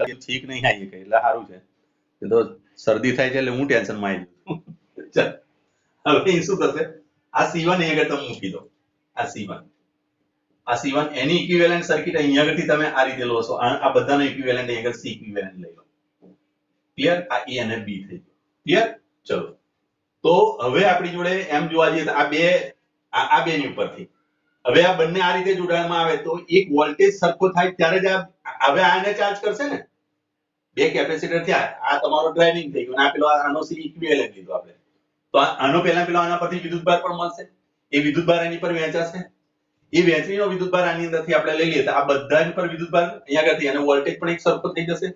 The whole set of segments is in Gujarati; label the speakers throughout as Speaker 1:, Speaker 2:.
Speaker 1: ઠીક નહીં આવી કે એટલે સારું છે એ તો શરદી થાય છે એટલે હું ટેન્શનમાં આવી જઉં ચાલ હવે શું થશે આ C1 અહીં આગળ તમે મૂકી દો આ C1 એની ઇક્વિવેલન્ટ સર્કિટ અહીંયા આગળથી તમે આ રીતે લો છો આ બધાનો ઇક્વિવેલન્ટ અહીં આગળ C ઇક્વિવેલન્ટ લઈ લો ક્લિયર આ E અને B થઈ ગયું ક્લિયર ચલો તો હવે આપણી જોડે એમ જોવા જઈએ તો આ બે ની ઉપરથી હવે આ બંને આ રીતે જોડાણમાં આવે તો એક વોલ્ટેજ સરખો થાય ત્યારે જ હવે આને ચાર્જ કરશે ને બે કેપેસિટર થયા આ તમારો ડ્રાઇવિંગ થઈ ગયું આ પેલો આનો સી ઇક્વિવેલન્ટ લીધો આપણે તો આનો પેલો આના પરથી વિદ્યુતભાર પણ મળશે એ વિદ્યુતભાર એની પર વહેંચાશે એ વહેંચણીનો વિદ્યુતભાર આની અંદરથી આપણે લઈ લઈએ તો આ બધા પર વિદ્યુતભાર અહીંયા આગળથી અને વોલ્ટેજ પણ એક સરખો થઈ જશે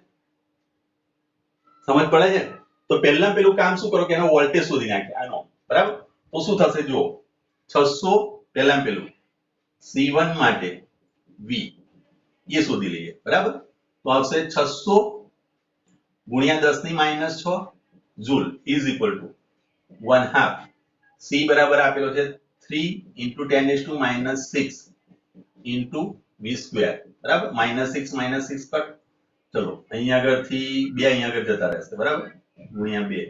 Speaker 1: સમજ પડે છે તો પહેલા પેલું કામ શું કરો કે એનો વોલ્ટેજ શોધી નાખે આનો બરાબર તો શું થશે જુઓ 600 પહેલા પેલું C1 માટે V એ શોધી લઈએ બરાબર તો આવશે 600 ગુણ્યા 10 ની -6 joule is equal to 1/2 C બરાબર આપેલો છે 3 × 10⁻⁻6 × V², બરાબર -6 કટ ચલો અહીંયા આગળથી 2 અહીંયા આગળ જતા રહેશે બરાબર ગુણ્યા 2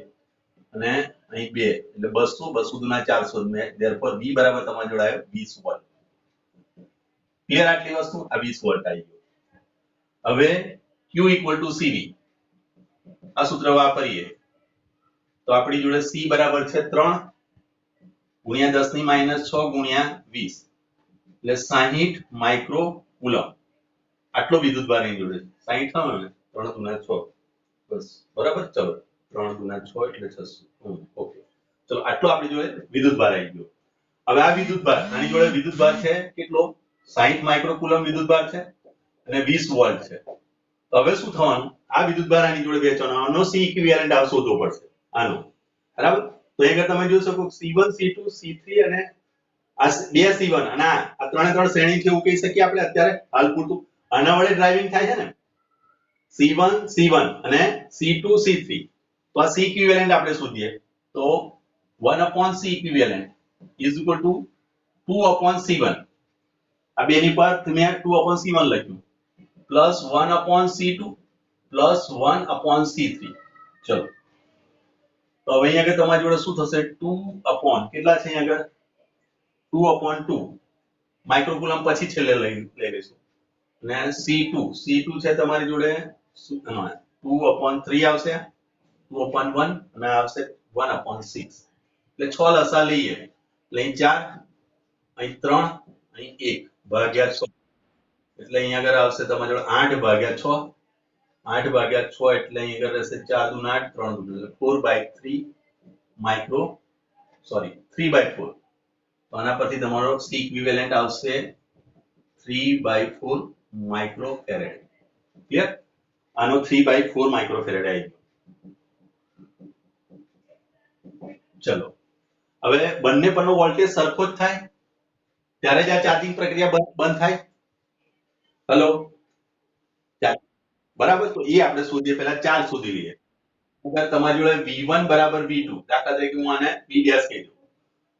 Speaker 1: અને અહીં 2 એટલે 200 200 × 400 ધેરફોર V બરાબર તમારે જોડે આવ્યો 20 વોલ્ટ ક્લિયર આટલી વસ્તુ આ 20 વોલ્ટ આવી ગયો હવે Q = CV આ સૂત્ર વાપરીએ તો આપણી જોડે C બરાબર છે 3 ગુણ્યા 10 ની -6 ગુણ્યા 20 એટલે 60 માઇક્રો કુલમ આટલો વિદ્યુતભાર અહીં જોડે 60 થયો ને 3 × 6 બસ બરાબર ચલો 3 × 6 એટલે 600 ઓકે ચલો આટલો આપણી જોડે વિદ્યુતભાર આવી ગયો હવે આ વિદ્યુતભાર આની જોડે વિદ્યુતભાર છે કેટલો 60 માઇક્રો કુલમ વિદ્યુતભાર છે અને 20 વોલ્ટ છે તો હવે શું થવાનું આ વિદ્યુતભાર આની જોડે વહેંચવાનો આનો C ઇક્વિવેલન્ટ શોધવો પડશે આનો બરાબર તો અહીંયા તમે જોઈ શકો C1 C2 C3 અને આ બે C1 અને આ ત્રણે ત્રણ શ્રેણી છે એવું કહી શકીએ આપણે અત્યારે હાલ પૂરતું આના વડે ડ્રાઇવિંગ થાય છે ને C1 અને C2 C3 તો આ C ઇક્વિવેલન્ટ આપણે શોધીએ તો 1/C ઇક્વિવેલન્ટ = 2/C1 આ બેની પર મેં 2/C1 લખ્યું પ્લસ 1/C2 પ્લસ 1/C3 ચલો તો હવે અહીંયા આગળ તમારી જોડે શું થશે 2 કેટલા છે અહીંયા આગળ 2/2 માઇક્રો કુલમ પછી છેલ્લે લઈ લઈશું અને C2 છે તમારી જોડે 2/3 આવશે 2/1 અને આવશે 1/6 એટલે 6 લસા લઈએ એટલે અહીં 4 અહીં 3 અહીં 1 ભાગ્યા 6 એટલે અહીં આગળ આવશે તમારી જોડે 8/6 8/6 એટલે અહીં આગળ રહેશે 4 × 8 3 × 4/3 માઇક્રો 3/4 તો આના પરથી તમારો C ઇક્વિવેલન્ટ આવશે 3/4 માઇક્રો ફેરેડ ક્લિયર આનો 3/4 માઇક્રો ફેરેડ આવી ગયો ચલો હવે બંને પરનો વોલ્ટેજ સરખો જ થાય ત્યારે જ આ ચાર્જિંગ પ્રક્રિયા બંધ થાય હેલો બરાબર તો એ આપણે શોધીએ પહેલા ચાર્જ શોધી લઈએ અગર તમારી જોડે V1 = V2 દાખલા તરીકે હું આને V' કહી દઉં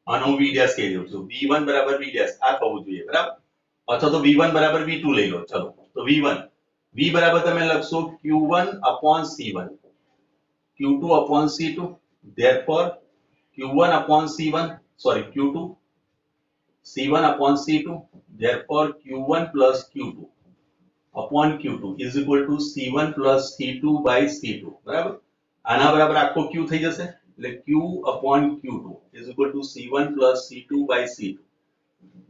Speaker 1: આનો હું V' કહી દઉં છું V1 = V' આ થવું જોઈએ બરાબર અથવા તો V1 = V2 લઈ લો ચલો તો V1 V બરાબર તમે લખશો Q1/C1 Q2/C2 therefore Q1/C1 Q2 C1/C2 therefore Q1 + Q2 Q2 is equal to C1 + C2/C2 બરાબર આના બરાબર આખો Q થઈ જશે એટલે Q/Q2 is equal to C1 + C2/C2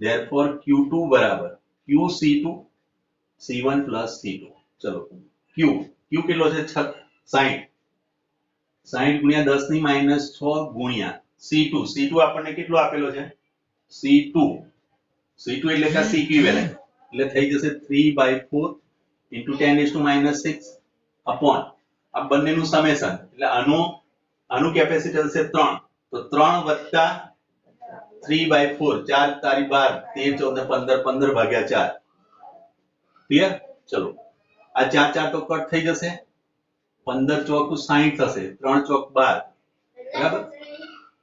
Speaker 1: therefore Q2 બરાબર QC2 C1 + C2 ચલો Q કેટલો છે 60 ગુણ્યા 10 ની -6 ગુણ્યા C2 આપણને કેટલો આપેલો છે C2 એટલે કે C ઇક્વિવેલન્ટ એટલે થઈ જશે 3/4 × 10⁻⁻6 અપોન આ બંનેનું સમેશન એટલે આનું કેપેસિટન્સ છે 3 તો 3 + 3/4 4 તારી 12 13 14 15 15/4 ક્લિયર ચલો આ 4 4 તો કટ થઈ જશે 15 ચોક 60 થશે 3 ચોક 12 બરાબર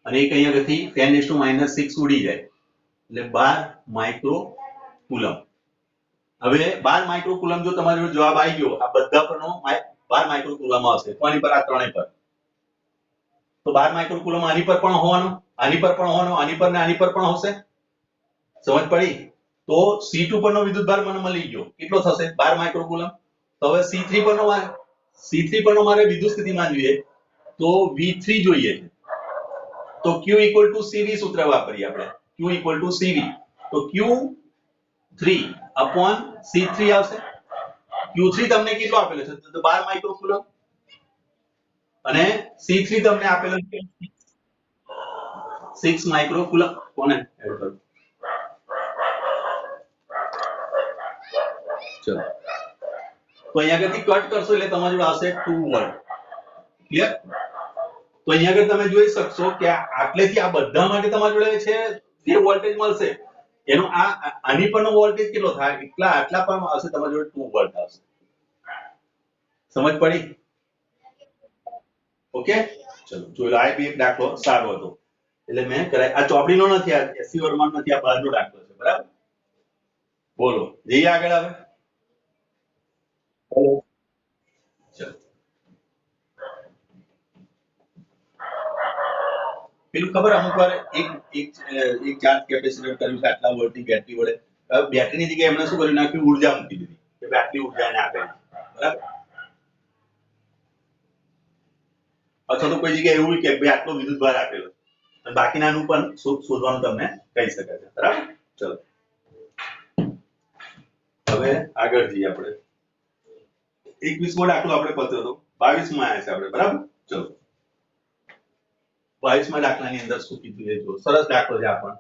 Speaker 1: અને એક અહીંયાથી 10⁻⁻6 ઉડી જાય એટલે 12 માઇક્રો કુલમ હવે 12 માઇક્રોકુલમ જો તમારો જવાબ આવી ગયો આ બધા પરનો 12 માઇક્રોકુલમ આવશે કોની પર આ ત્રણેય પર તો 12 માઇક્રોકુલમ આની પર પણ હોવાનો આની પર પણ હોવાનો આની પર ને આની પર પણ હશે સમજ પડી તો C2 પરનો વિદ્યુતભાર મને મળી ગયો કેટલો થશે 12 માઇક્રોકુલમ તો હવે C3 પરનો મારે વિદ્યુત સ્થિતિમાન જોઈએ તો V3 જોઈએ તો Q = CV સૂત્ર વાપરીએ આપણે Q = CV તો Q3 upon C3 આવશે Q3 તમને કેટલો આપેલો છે તો 12 માઇક્રોકુલમ અને C3 તમને આપેલો છે 6 માઇક્રોકુલમ કોને એડ કરું ચલો તો અહીંયા આગળથી કટ કરશો એટલે તમારી જોડે આવશે 2 વોલ્ટ ક્લિયર તો અહીંયા આગળ તમે જોઈ શકશો કે આટલેથી આ બધા માટે તમારી જોડે છે જે વોલ્ટેજ મળશે એનો આની પરનો વોલ્ટેજ કેટલો થાય આટલા પર આવશે તમારી જોડે 2 વોલ્ટ આવશે સમજ પડી ઓકે ચલો જોઈ લો આ બી એક દાખલો સારો હતો એટલે મેં કરાય આ ચોપડીનો નથી આ એસસી વર્મા નથી આ બહારનો દાખલો છે બરાબર બોલો જઈએ આગળ હવે ચલો પેલું ખબર અમુક વાર એક ચાર્જ કેપેસિટર કર્યું છે આટલા વોલ્ટની બેટરી વડે બેટરીની જગ્યાએ એમણે શું કર્યું નાખ્યું ઉર્જા મૂકી દીધી કે બેટરી ઉર્જાને આપે બરાબર અથવા તો કોઈ જગ્યાએ એવું કે ભાઈ આટલો વિદ્યુતભાર આપેલો અને બાકીનાનું પણ શોધવાનું તમને કહી શકે છે બરાબર ચલો હવે આગળ જઈએ આપણે 21મો દાખલો આપણે પત્યો હતો 22માં આવ્યા છે આપણે બરાબર ચલો 22મા દાખલાની અંદર શું કીધું એ જો સરસ દાખલો છે આ પણ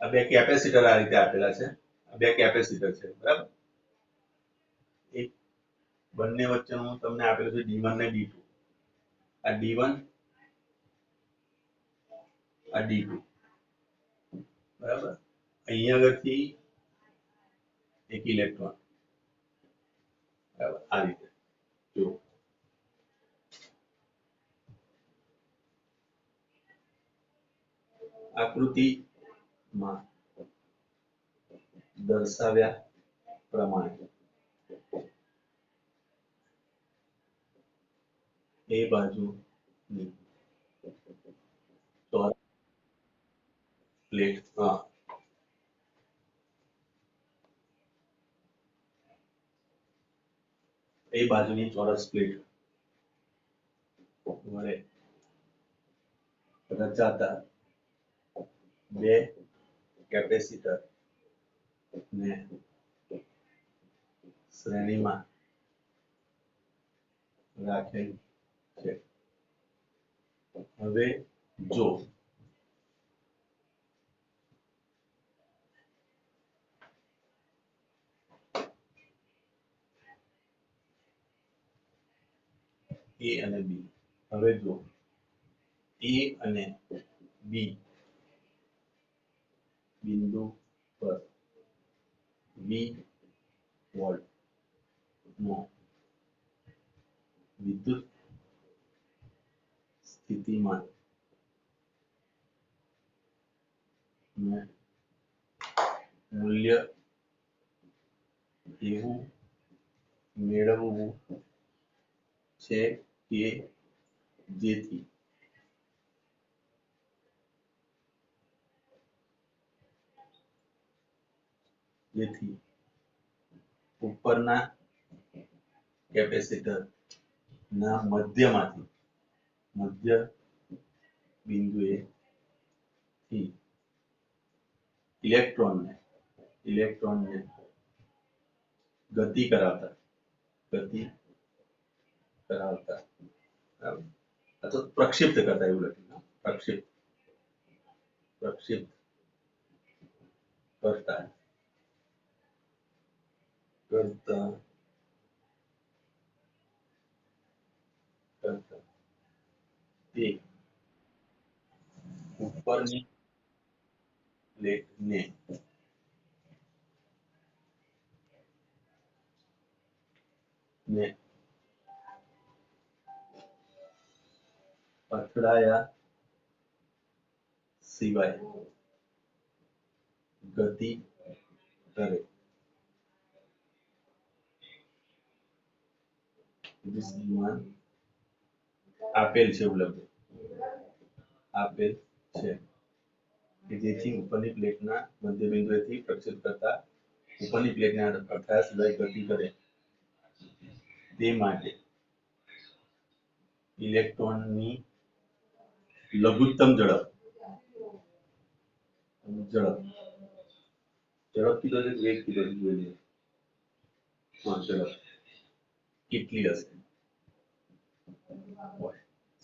Speaker 1: આ બે કેપેસિટર આ રીતે આપેલા છે આ બે કેપેસિટર છે બરાબર એક બંને વચ્ચેનું તમને આપેલું છે D1 ને D2 આ D1 આ D2 બરાબર અહીંયા આગળથી એક ઇલેક્ટ્રોન બરાબર આ રીતે જો આકૃતિમાં દર્શાવ્યા પ્રમાણે એ બાજુની પ્લેટ એ બાજુની ચોરસ પ્લેટ વડે રચાતા બે કેપેસિટર ને શ્રેણીમાં રાખેલ છે હવે જો A અને B હવે જો A અને B બિંદુ પર V વોલ્ટ નો વિદ્યુત સ્થિતિમાન મૂલ્ય એવું મેળવવું છે કે જેથી ઉપરના કેપેસિટર ના મધ્ય બિંદુએ થી ઇલેક્ટ્રોનને ગતિ કરાવતા બરાબર અથવા પ્રક્ષિપ્ત કરતા એવું લખ્યું પ્રક્ષિપ્ત કરતા તે ઉપરની પ્લેટને અથડાયા સિવાય ગતિ કરે વિદ્યુત આપેલ છે ઉપલબ્ધ આપેલ છે કે જેથી ઉપરની પ્લેટના મધ્યબિંદુએથી પ્રક્ષેપ કરતા ઉપરની પ્લેટના અર્થાત સિવાય ગતિ કરે તે માટે ઇલેક્ટ્રોનની લઘુત્તમ ઝડપ કીધો છે વેગ કીધો છે જોઈએ ઝડપ કેટલી હશે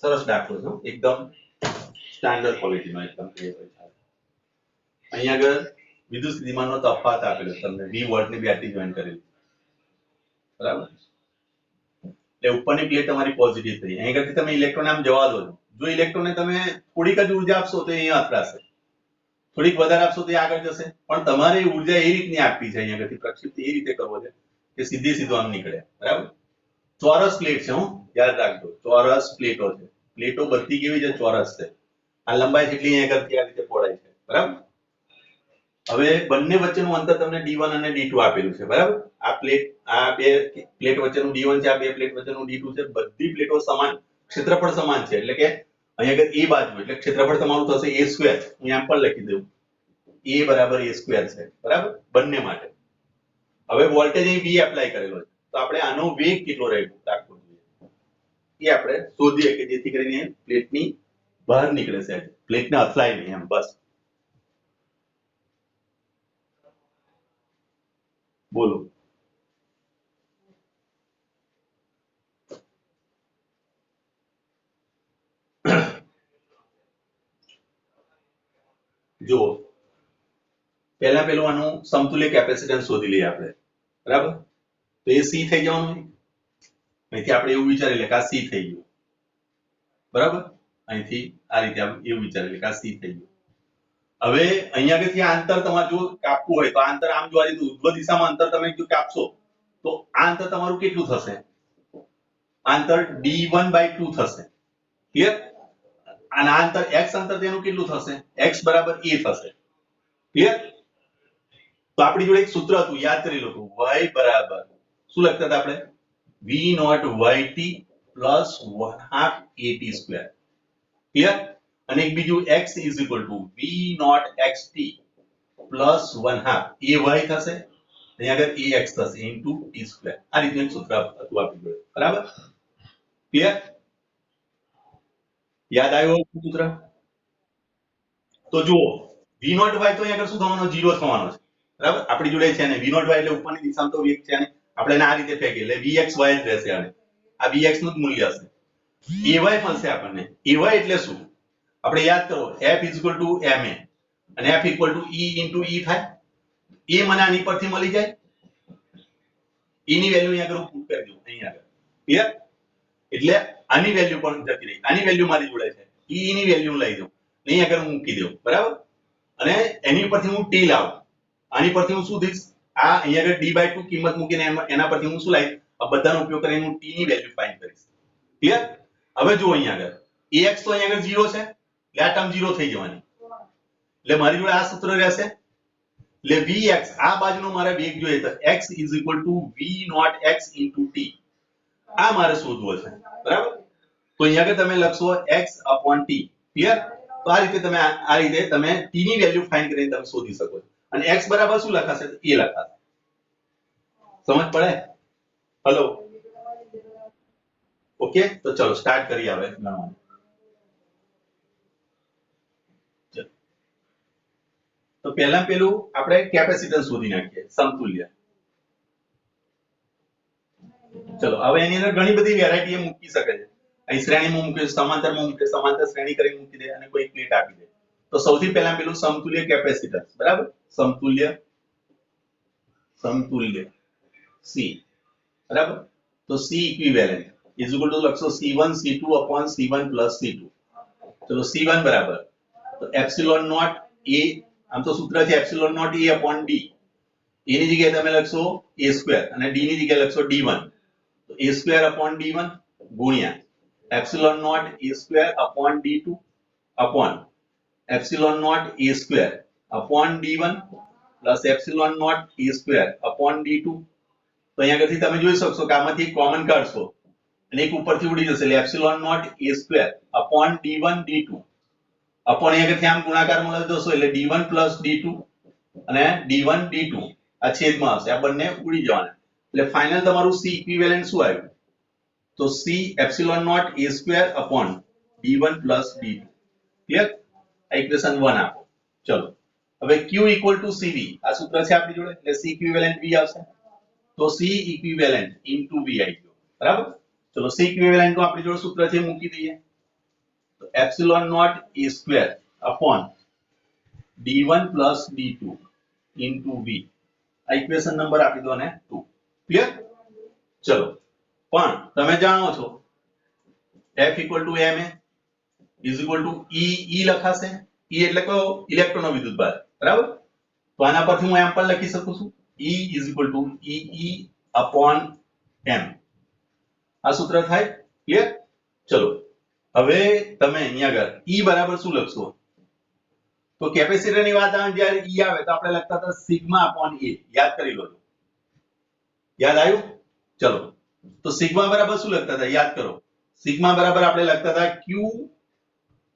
Speaker 1: સરસ દાખલો છે એકદમ સ્ટાન્ડર્ડ ક્વોલિટીનો એકદમ ક્લિયર હોય છે અહીંયા આગળ વિદ્યુત સ્થિતિમાનનો તફાવત આપેલો તમને 20 વોલ્ટની બેટરી જોઈન કરેલી બરાબર એટલે ઉપરની પ્લેટ તમારી પોઝિટિવ થઈ અહીં આગળથી તમે ઇલેક્ટ્રોન આમ જવા દો જો ઇલેક્ટ્રોનને તમે થોડીક જ ઉર્જા આપશો તો અહીંયા અથડાશે થોડીક વધારે આપશો તો આગળ જશે પણ તમારે ઉર્જા એ રીતની આપવી છે અહીંયા આગળથી પ્રક્ષેપ એ રીતે કરવો છે કે સીધો આમ નીકળે બરાબર ચોરસ પ્લેટ છે હું યાદ રાખજો ચોરસ પ્લેટો છે પ્લેટો બધી કેવી છે ચોરસ છે આ લંબાઈ જેટલી અહીંયા આગળથી આ રીતે પહોળાઈ છે બરાબર હવે બંને વચ્ચેનું અંતર તમને d1 અને d2 આપેલું છે બરાબર આ બે પ્લેટ વચ્ચેનું d1 છે આ બે પ્લેટ વચ્ચેનું d2 છે બધી પ્લેટો સમાન ક્ષેત્રફળ સમાન છે એટલે કે અહીંયા આગળ a બાજુ એટલે ક્ષેત્રફળ તમારું થશે a સ્ક્વેર હું આમ પણ લખી દઉં a બરાબર a સ્ક્વેર છે બરાબર બંને માટે હવે વોલ્ટેજ અહીં v એપ્લાય કરેલો છે તો આપણે આનો વેગ કેટલો રાખવો જોઈએ એ આપણે શોધીએ કે જેથી કરીને પ્લેટની બહાર નીકળે છે પ્લેટને અથડાય નહીં એમ બસ બોલો જો પેલું આનું સમતુલ્ય કેપેસિટન્સ શોધી લઈએ આપણે બરાબર તો એ સી થઈ જવાનું અહીંથી આપણે એવું વિચારી લે કે આ સી થઈ ગયું બરાબર અહીંથી આ રીતે એવું વિચારી લે કે આ સી થઈ ગયું હવે અહીંયા આગળથી આ અંતર તમારે જો કાપવું હોય તો આ અંતર આમ જોવા જઈએ તો ઉદ્ધવ દિશામાં અંતર તમે જો કાપશો તો આ અંતર તમારું કેટલું થશે આ અંતર d1/2 થશે ક્લિયર અને આ અંતર x અંતર તેનું કેટલું થશે x બરાબર a થશે ક્લિયર તો આપણી જોડે એક સૂત્ર હતું યાદ કરી લો y બરાબર શું લખતા હતા આપણે v0 yt plus 1/2 at2 clear અને એક બીજું x is equal to v0 xt plus 1/2 ay થશે અહીં આગળ ax થશે into t2 આ રીતનું એક સૂત્ર હતું આપણી જોડે બરાબર ક્લિયર યાદ આવ્યું સૂત્ર તો જુઓ v0 y તો અહીં આગળ શું થવાનો 0 થવાનો છે બરાબર આપણી જોડે છે ને v0 y એટલે ઉપરની દિશામાં તો વેગ છે ને આપણે એને આ રીતે ફેંકીએ એટલે vx y જ રહેશે આને આ vx નું જ મૂલ્ય હશે ay મળશે આપણને ay એટલે શું આપણે યાદ કરો f ma અને f e થાય એ મને આની પરથી મળી જાય e ની વેલ્યુ અહીંયા આગળ પુટ કરી દઉં અહીંયા આગળ ક્લિયર એટલે આની વેલ્યુ પણ જતી રહી આની વેલ્યુ મારી જોડે છે e ની વેલ્યુ લઈ દઉં અહીંયા આગળ મૂકી દઉં બરાબર અને એની પરથી હું t લાવું આની પરથી હું શું દઈશ આ અહીંયા આગળ d/2 કિંમત મૂકીને એના પરથી હું શું લાવીશ આ બધાનો ઉપયોગ કરીને હું t ની વેલ્યુ ફાઇન્ડ કરીશ ક્લિયર હવે જુઓ અહીંયા આગળ ax તો અહીંયા આગળ 0 છે એટલે આ ટર્મ 0 થઈ જવાની એટલે મારી જોડે આ સૂત્ર રહેશે એટલે vx આ બાજુનો મારે વેગ જોઈએ તો x is equal to v0 x into t આ મારે શોધવો છે બરાબર તો અહીંયા આગળ તમે લખશો x upon t ક્લિયર તો આ રીતે તમે t ની વેલ્યુ ફાઇન્ડ કરીને તમે શોધી શકો છો અને x બરાબર શું લખાશે તો a લખાશે સમજ પડે હેલો ઓકે તો ચલો સ્ટાર્ટ કરીએ હવે ગણવાનું તો પેલું આપણે કેપેસિટન્સ શોધી નાખીએ સમતુલ્ય ચલો હવે એની અંદર ઘણી બધી વેરાયટી મૂકી શકે છે અહીં શ્રેણીમાં મૂકે સમાંતરમાં મૂકે સમાંતર શ્રેણી કરીને મૂકી દે અને કોઈ પ્લેટ આપી દે તો સૌથી પહેલા પેલું સમતુલ્ય કેપેસિટન્સ બરાબર સમતુલ્ય C બરાબર તો C equivalent is equal to લખશો C1 C2 upon C1 plus C2 ચલો C1 બરાબર તો એપ્સિલોન નોટ A આમ તો સૂત્ર છે epsilon naught A upon D A ની જગ્યાએ તમે લખશો A સ્ક્વેર અને D ની જગ્યાએ લખશો D1 તો A સ્ક્વેર upon D1 ગુણ્યા epsilon naught A square upon D2 upon epsilon naught A square upon D1 plus epsilon naught e square upon d2. તો અહીંયા આગળથી તમે જોઈ શકશો કે આમાંથી કોમન કાઢશો અને એક ઉપરથી ઉડી જશે એટલે epsilon naught e square upon d1 d2 upon અહીંયા આગળથી આમ ગુણાકારમાં લઈ દોશો એટલે d1 d2 અને d1 d2 આ છેદમાં હશે આ બંને ઉડી જવાના એટલે ફાઇનલ તમારું c ઇક્વિવેલન્ટ શું આવ્યું તો c epsilon naught e square upon d1 d2 clear આ ઇક્વેશન 1 આપો ચલો હવે q ઇક્વલ ટુ cv આ સૂત્ર છે આપણી જોડે એટલે c ઇક્વિવેલન્ટ v આવશે તો c ઇક્વિવેલન્ટ ઇન્ટુ v આવી ગયો બરાબર ચલો c ઇક્વિવેલન્ટ નું આપણી જોડે સૂત્ર છે મૂકી દઈએ તો epsilon naught e square upon d1 d2 into v આ ઇક્વેશન નંબર આપી દો અને 2 ક્લિયર ચલો પણ તમે જાણો છો f equal to ma is equal to e લખાશે e એટલે કયો ઇલેક્ટ્રોન વિદ્યુતભાર બરાબર તો આના પરથી હું એમ પણ લખી શકું છું e is equal to e upon m આ સૂત્ર થાય ક્લિયર ચલો હવે તમે અહીંયા આગળ e બરાબર શું લખશો તો કેપેસિટર ની વાત આવે જ્યારે e આવે તો આપણે લખતા હતા સિગ્મા અપોન a યાદ કરી લો યાદ આવ્યું ચલો તો સિગ્મા બરાબર શું લખતા હતા યાદ કરો સિગ્મા બરાબર આપણે લખતા હતા q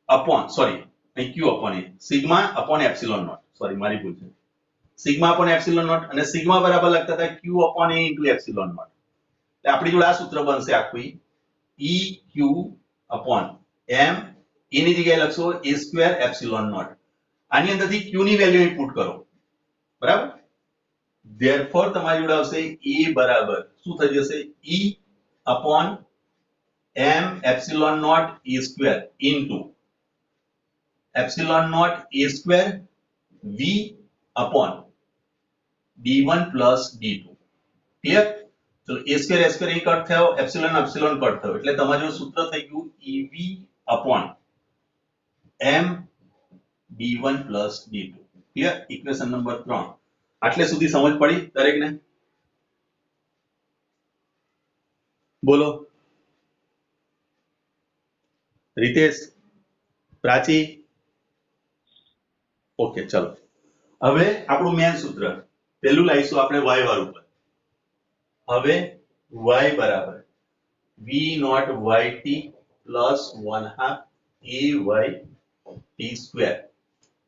Speaker 1: અપોન સોરી અહીં q upon a sigma upon epsilon naught sorry મારી ભૂલ છે સિગ્મા અપોન એપ્સિલોન નોટ અને સિગ્મા બરાબર લખતા હતા q upon a into epsilon naught એટલે આપણી જોડે આ સૂત્ર બનશે આખું e q અપોન m e ની જગ્યાએ લખશો a સ્ક્વેર એપ્સિલોન નોટ આની અંદરથી q ની વેલ્યુ ઇનપુટ કરો બરાબર therefore તમારી જોડે આવશે a બરાબર શું થઈ જશે e upon m epsilon naught e square into epsilon naught a square v upon d1 d2 clear ચલો a સ્ક્વેર અહીં કટ થયો એપ્સિલોન કટ થયો એટલે તમારું સૂત્ર થઈ ગયું ev upon m d1 d2 clear equation number 3 આટલે સુધી સમજ પડી દરેકને બોલો રીતેશ પ્રાચી ઓકે ચલો હવે આપણું મેન સૂત્ર પહેલું લાવીશું આપણે y વાળું પર હવે y બરાબર v નોટ yt plus 1/2 ay t square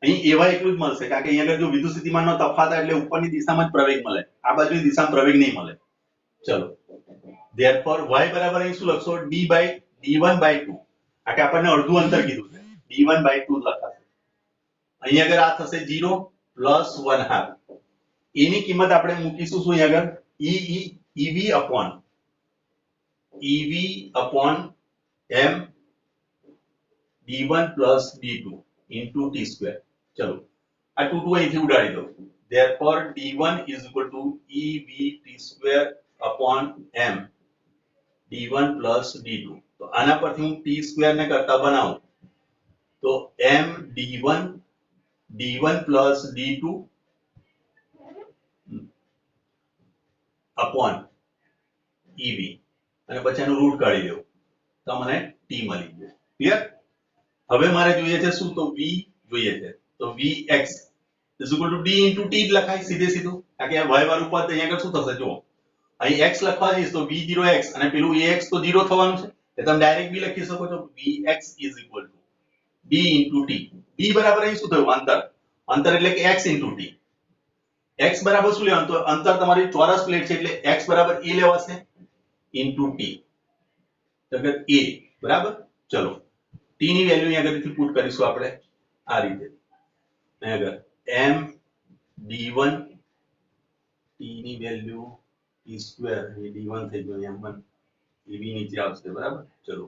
Speaker 1: અહીં ay એટલું જ મળશે કારણ કે અહીં આગળ જો વિદ્યુત સ્થિતિમાનનો તફાવત એટલે ઉપરની દિશામાં જ પ્રવેગ મળે આ બાજુની દિશામાં પ્રવેગ નહીં મળે ચલો therefore y બરાબર અહીં શું લખશો d1 by 2 આ કે આપણને અડધું અંતર કીધું છે d1 by 2 લખાશે અહીં આગળ આ થશે 0 પ્લસ 1/2 એની કિંમત આપણે મૂકીશું શું અહીં આગળ ev upon m d1 plus d2 into t square ચલો આ 2 અહીંથી ઉડાડી દો therefore d1 is equal to ev t square upon m d1 plus d2 તો આના પરથી હું t square ને કરતા બનાવું તો m d1 plus d2 upon ev અને પછી એનું રૂટ કાઢી દો તો મને t મળી ગયો ક્લિયર હવે મારે જોઈએ છે શું તો v જોઈએ છે તો vx is equal to d into t લખાય સીધે સીધું કારણ કે y વાળું પદ અહીંયા આગળ શું થશે જો અહીં x લખવા જઈશ તો v0x અને પેલું ax તો 0 થવાનું છે એટલે તમે ડાયરેક્ટ b લખી શકો છો vx is equal to d into t d બરાબર અહીં શું થયું અંતર એટલે કે x into t x બરાબર શું લેવાનું તો અંતર તમારી ચોરસ પ્લેટ છે એટલે x બરાબર a લેવાશે into t તો કે a બરાબર ચલો t ની વેલ્યુ અહીં આગળથી પુટ કરીશું આપણે આ રીતે અહીં આગળ m d1 t ની વેલ્યુ t સ્ક્વેર એ d1 થઈ ગયો m1 એ v નીચે આવશે બરાબર ચલો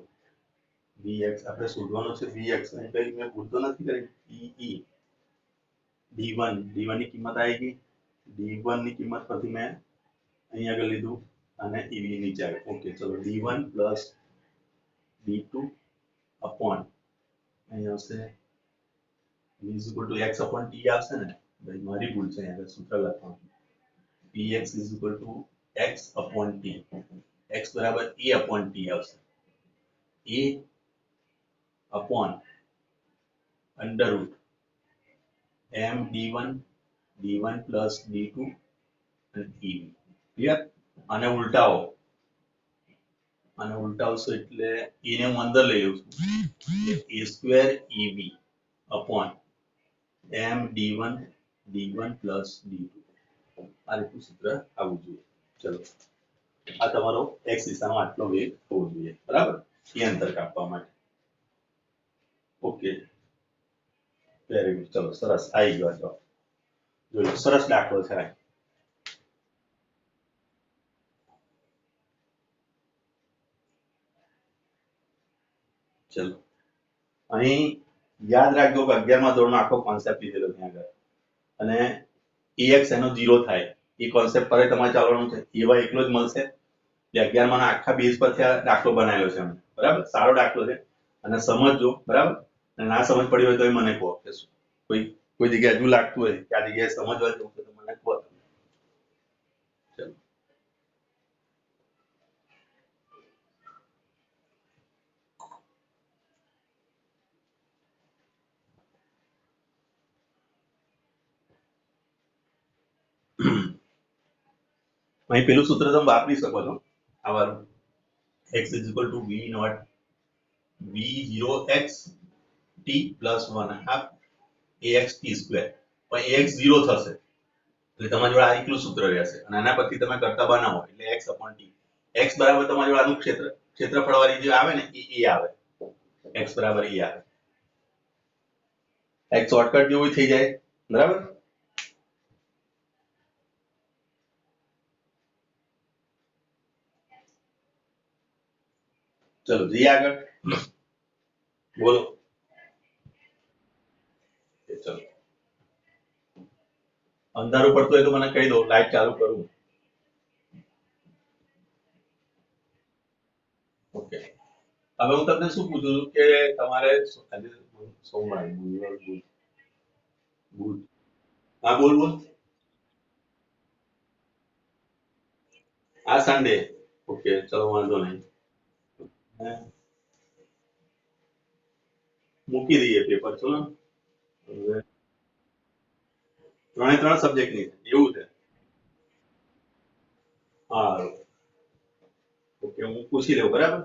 Speaker 1: vx આપણે શોધવાનો છે vx અહીં કઈ મેં ભૂલ તો નથી કરી d1 ની કિંમત આવી ગઈ d1 ની કિંમત પરથી મેં અહીં આગળ લીધું અને ev નીચે આવ્યું ઓકે ચલો d1 plus d2 upon અહીં આવશે v is equal to x upon t આવશે ને ભાઈ મારી ભૂલ છે અહીંયા સૂત્ર લખવાનું px is equal to x upon t x બરાબર a upon t આવશે a upon under root m d1 d1 plus d2 અને ev ક્લિયર અને ઉલટાવશો એટલે e ને હું અંદર લઈ લઉં છું a square ev upon m d1 plus d2 આ રીતનું સૂત્ર આવવું જોઈએ. ચલો આ તમારો x દિશાનો આટલો વેગ હોવો જોઈએ બરાબર એ અંતર કાપવા માટે. Okay very good. ચલો સરસ આવી ગયો જવાબ. જોયું સરસ દાખલો છે. ચલો અહીં યાદ રાખજો કે 11મા ધોરણનો આખો કોન્સેપ્ટ લીધેલો ત્યાં આગળ અને ax એનો 0 થાય એ કોન્સેપ્ટ પર તમારે ચાલવાનું છે. એવા એકલો જ મળશે જે 11મા આખા બેઝ પરથી આ દાખલો બનાવેલો છે અમે બરાબર. સારો દાખલો છે અને સમજજો બરાબર. અને ના સમજ પડી હોય તો મને કહો કે કોઈ જગ્યાએ હજુ લાગતું હોય કે આ જગ્યાએ સમજવા જેવું છે તો મને કહો તમે. ચલો અહીં પેલું સૂત્ર તમે વાપરી શકો છો આવાનું x is equal to v naught v0x t plus 1/2 ax t square. પણ ax 0 થશે એટલે તમારી જોડે આ એકલું સૂત્ર રહેશે અને આના પરથી તમે કરતા બનાવો એટલે x upon t. x બરાબર તમારી જોડે આનું ક્ષેત્રફળવાળી જે આવે ને એ આવે x બરાબર એ આવે. એક શોર્ટકટ જેવું થઈ જાય બરાબર. ચલો જઈએ આગળ બોલો. ચલો અંધારું પડતું હોય તો મને કહી દો લાઈટ ચાલુ કરું. ઓકે હવે હું તમને શું પૂછું છું કે તમારે સોમવાર મંગળવાર બુધ હા બોલ બોલ. આ સન્ડે ઓકે ચલો વાંધો નહીં મૂકી દઈએ પેપર. ચલો હવે 3 સબ્જેક્ટની એવું છે. હા ઓકે હું પૂછી લઉં બરાબર.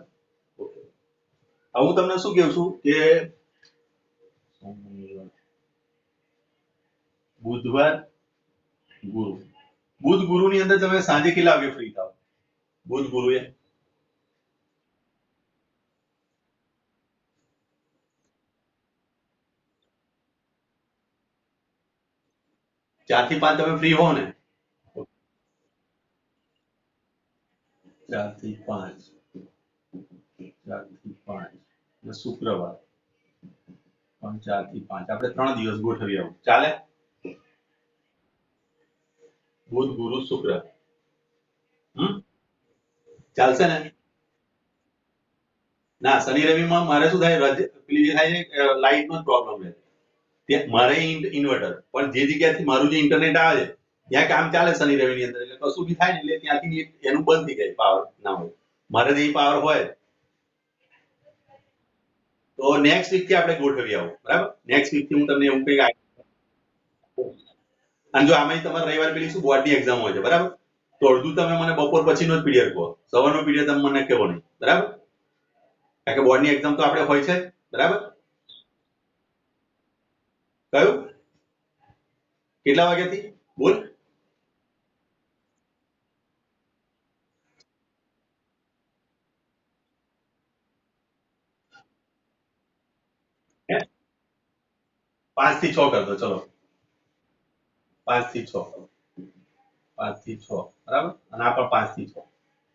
Speaker 1: ઓકે હવે હું તમને શું કહું છું કે બુધવાર ગુરુ બુધ ગુરુની અંદર તમે સાંજે કેટલા વાગે ફ્રી થાવ બુધ ગુરુએ? ચાર થી પાંચ તમે ફ્રી હો ને? 4 થી 5 અને શુક્રવાર પણ 4 થી 5 આપણે 3 દિવસ ગોઠવી આવું ચાલે? બુધ ગુરુ શુક્ર ચાલશે ને? ના શનિ રવિમાં મારે શું થાય પેલી જે થાય છે લાઇટનો પ્રોબ્લેમ રહે ત્યાં મારે ઇન્વર્ટર પણ જે જગ્યાથી મારું જે ઇન્ટરનેટ આવે છે ત્યાં કામ ચાલે શનિ રવિની અંદર એટલે કશું બી થાય ને એટલે ત્યાંથી એનું બંધ થઈ જાય પાવર ના હોય. મારે જે પાવર હોય તો નેક્સ્ટ વીક થી આપણે ગોઠવી આવું બરાબર. નેક્સ્ટ વીક થી હું તમને એવું કંઈક અને જો આમાં તમારે રવિવારે પેલી શું બોર્ડની એક્ઝામ હોય છે બરાબર તો અડધું તમે મને બપોર પછીનો જ પીરિયડ કહો સવારનો પીરિયડ તમે મને કહેવો નહીં બરાબર. કારણ કે બોર્ડની એક્ઝામ તો આપણે હોય છે બરાબર. કયું કેટલા વાગ્યાથી બોલ? હે? 5 થી 6 કર દો ચલો 5 થી 6 બરાબર અને આ પણ 5 થી 6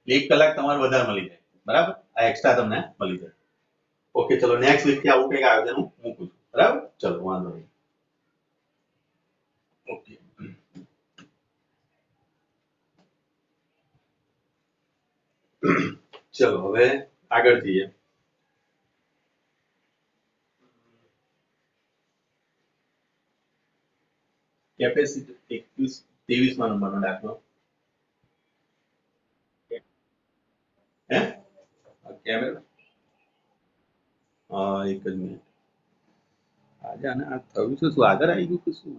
Speaker 1: 1 કલાક તમારે વધારે મળી જાય બરાબર. આ એક્સ્ટ્રા તમને મળી જાય. ઓકે ચલો નેક્સ્ટ વીક થી આવું કંઈક આયોજન હું મૂકું છું બરાબર. ચલો વાંધો નહીં. ઓકે ચલો હવે આગળ જઈએ. કેપેસિટી 23મા નંબરનો દાખલો. હે કેમેરો એક જ મિનિટ આજે આને આ થયું છે શું આગળ આવી ગયું કે શું?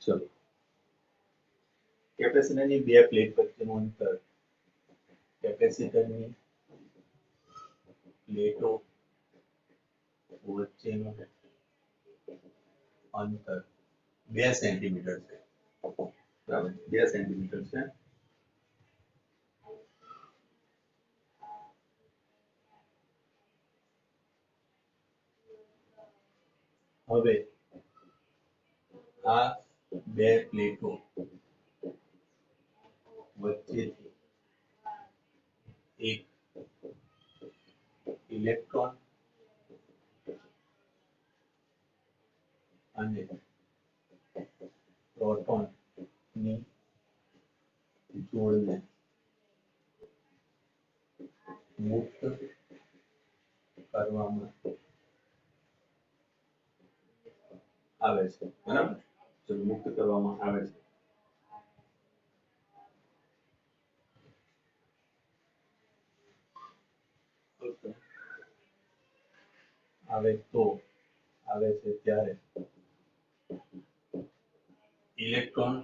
Speaker 1: ચલો કેપેસિટરની બે પ્લેટ વચ્ચેનું અંતર કેપેસિટરની પ્લેટો વચ્ચેનું અંતર 2 સેન્ટીમીટર છે બરાબર 2 સેન્ટીમીટર છે હવે આ બે પ્લેટો વચ્ચેથી એક ઇલેક્ટ્રોન અને પ્રોટોનની જોડને મુક્ત કરવામાં આવે છે બરાબર તો મુક્ત કરવામાં આવે છે આવે તો આવે છે ત્યારે ઇલેક્ટ્રોન